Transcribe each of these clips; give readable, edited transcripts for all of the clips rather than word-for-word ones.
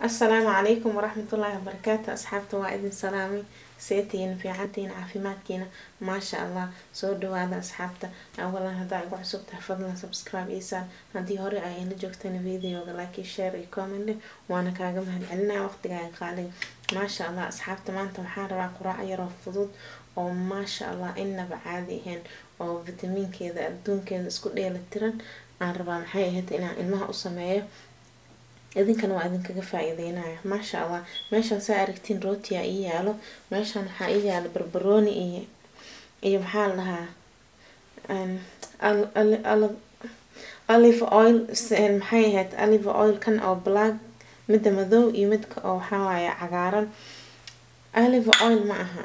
السلام عليكم ورحمة الله وبركاته. أصحابته وإذن سلامي سيتين في عدين عافيماتكينا ما شاء الله. سو دوادا أصحابته. أولا هدا أقوى عصوبته فضلا سبسكرايب إيسان هدي هوري أين جوكتين فيديو لايكي شير كومنت وانا كاقم هالعلنا وقت قاعد قالي ما شاء الله. أصحابته ما انتم حاربا قراع يرو فضود وما شاء الله إنا بعاديهن oo fitamiinkeeda adduunkeeda isku dheelitiran aan rabaa maxay ahayd inaan ilmaha u sameeyo idinkana waa idinkaga faa'iideynaya maasha allah. meeshan saa aragtiin rootiya ii yaalo, meeshan waxaa ii yaalo barbarooni iyo maxaa la dhahaa olive oil maxay ahayd olive oil kan oo black midda madow iyo midka oo waxaa waaye cagaaran. olive oil ma aha,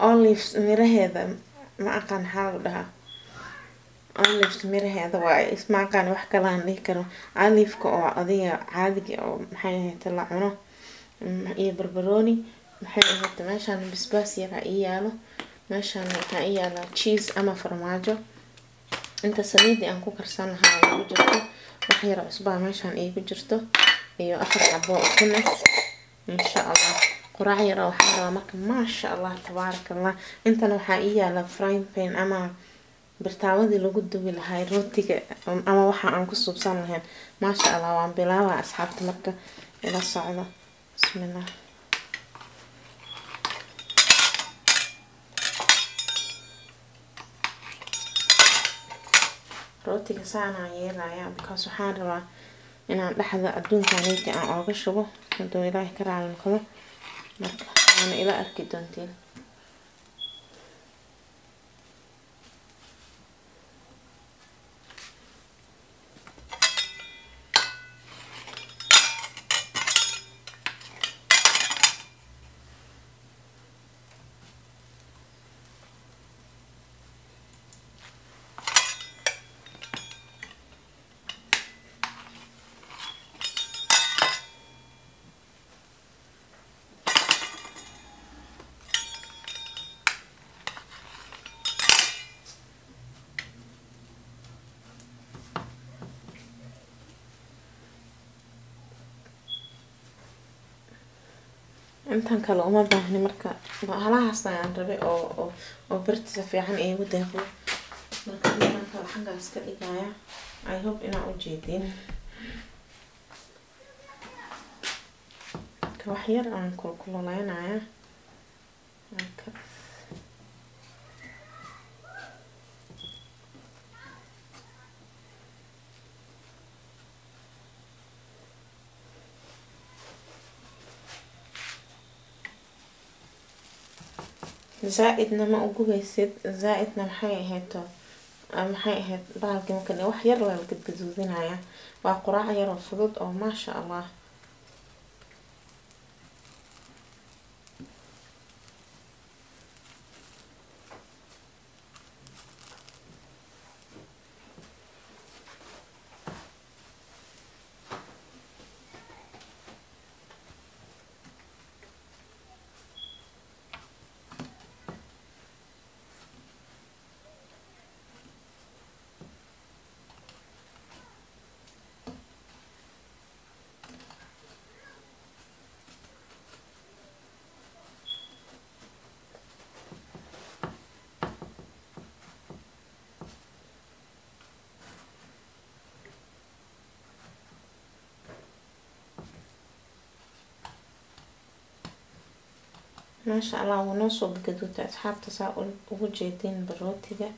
olives miraheeda ma aqaan maxaa lagu dhahaa, olives miraheeda waaye isma aqaan wax kale aan dhihi karo. oliveka oo adiga caadiga oo maxay ahayd la cuno iyo barbarooni maxay ahayd. meeshan basbaas yar ii yaalo, meeshan waxaa ii yaala cheese ama farmaajo. inta saliidii aan ku karsan lahaa ay ku jirto, wax yar cusbaa meeshan iigu jirto iyo 4 xabo ukun ah insha allah. quraac yar oo waxaan rabaa marka maasha allah tabaarakallah. intana waxaa ii yaala frying pan ama birtaawadii lagu dubi lahaa rootiga ama waxa aan ku subsan lahayn. maasha allah waan bilaabaa asxaabta marka ila socdo. bismillah. rootiga saan aan yeelayaa because waxaan rabaa inaan dhexda adduunkaanayta aan ooga shubo hadduu ilaahay ka raali noqdo. marka waana ila arki doontiin. intan kale uma baahni marka halahaas ayaan rabay oo birta fiican iigu deeqo. marka intan kale xaggaas ka dhigaya. I hope inaa u jeedin. wax yar aan kulkuleynayaa marka زائدنا ما أقوله زائدنا محي هاتو محي هات بالك ممكن wax yar la gadgaduudinaya. waa quraac yar oo fudud oo ma sha Allah. ما شاء الله ونص بقدوت أصحاب تساؤل وجيتين بالروتيجة.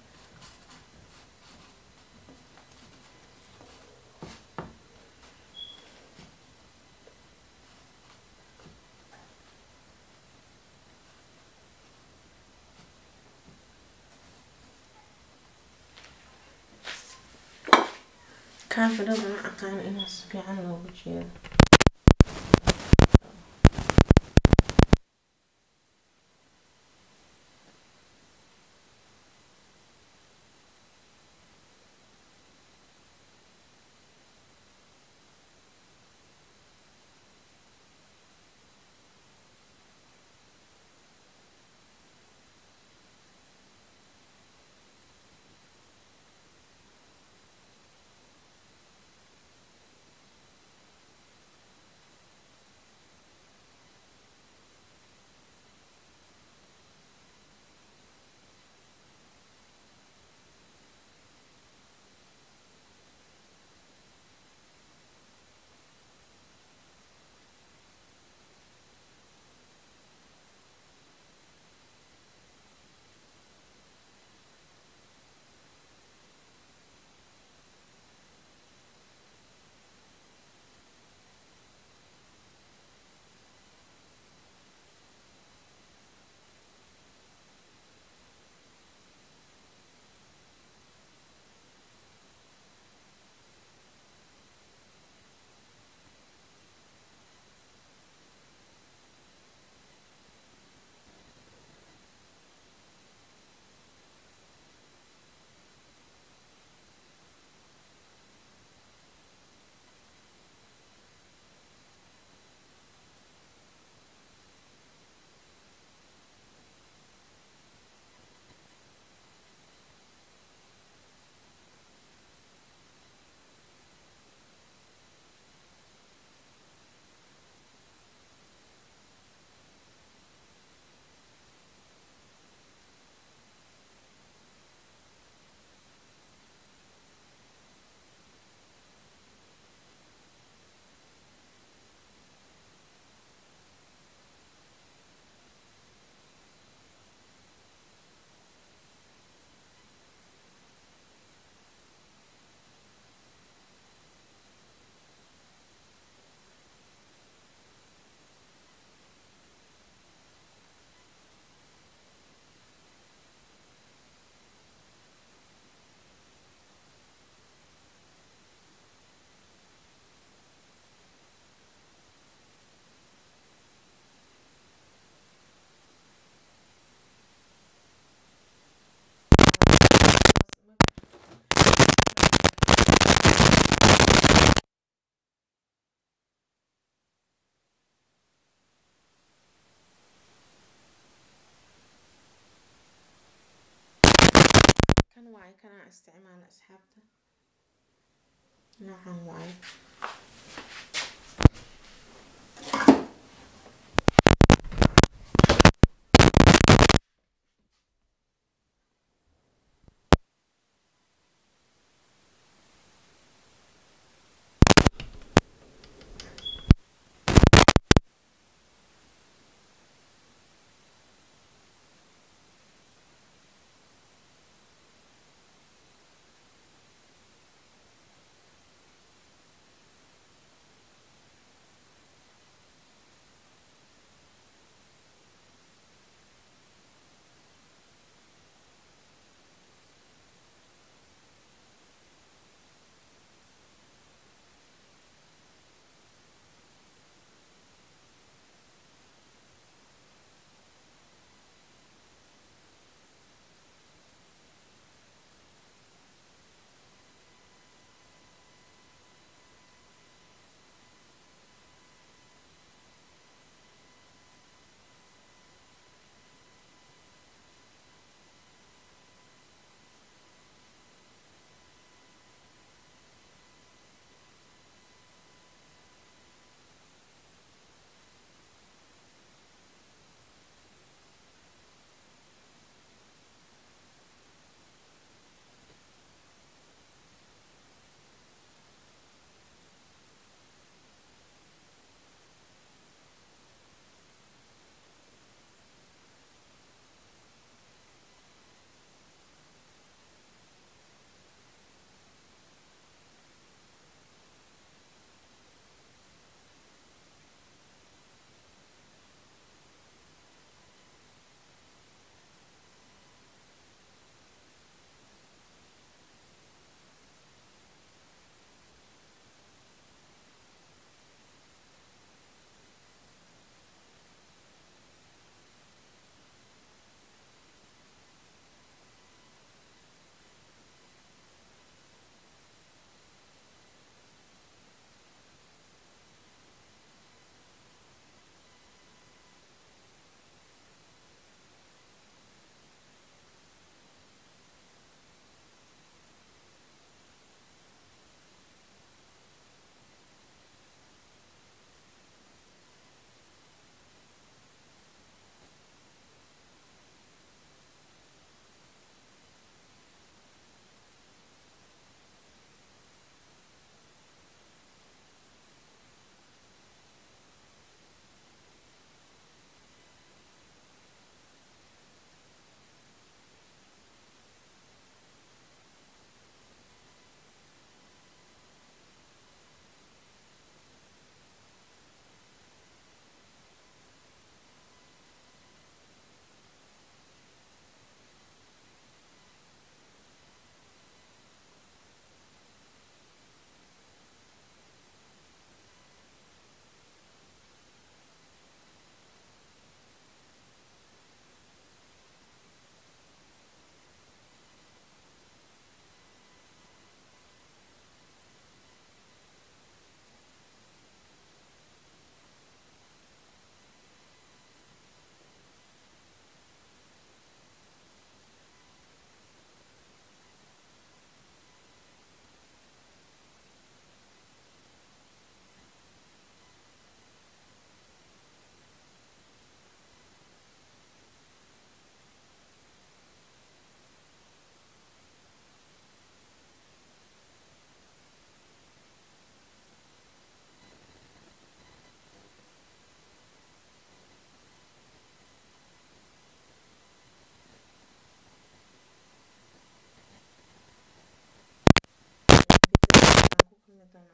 كان في الوضع أقان إنه في عنه وجيه. كان استعمال أصحابته نوعا واي.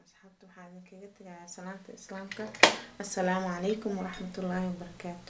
أصحابته حالك يقتل على سلامة إسلامك. السلام عليكم ورحمة الله وبركاته.